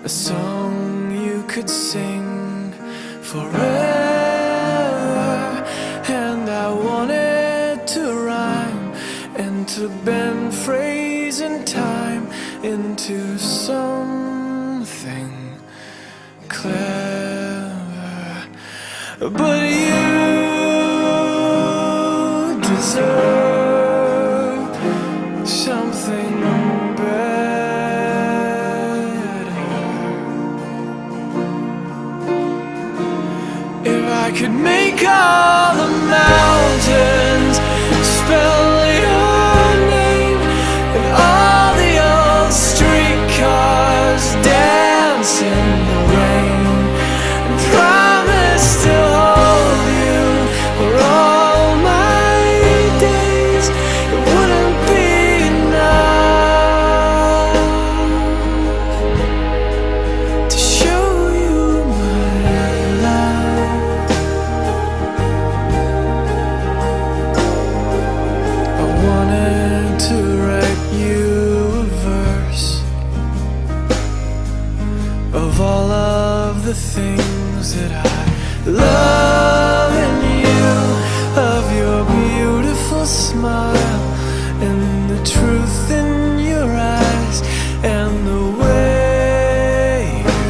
a song you could sing forever. And I wanted to rhyme and to bend phrase and time into something clever. But you deserve something better. If I could make all the mountains spell your name, and all the old streetcars dance in the rain, and promise to hold you for all my days, it wouldn't be enough to show you my love. I wanted to write you a verse of all of the things that I love in you, of your beautiful smile and the truth in your eyes, and the way you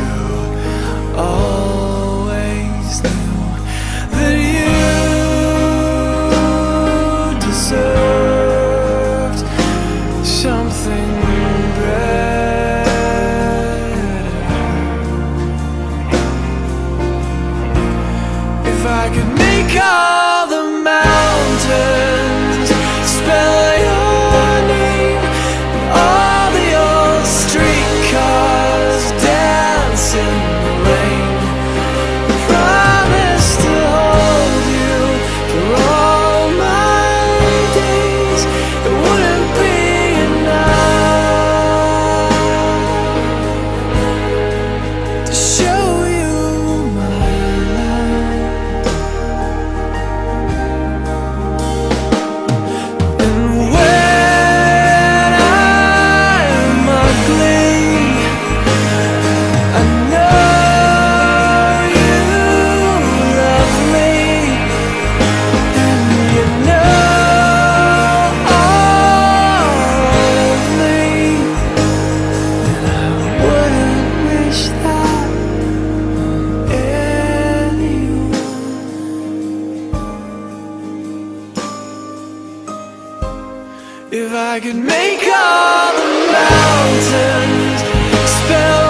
always knew that you deserved something better. If I could make all the mountains spell your name, and all the old streetcars dance in the rain, promise to hold you for all my days, it wouldn't be enough to show you my love. And when I'm ugly, I know you love me, and you know all of me, and I wouldn't wish that on anyone. If I could make all the mountains spell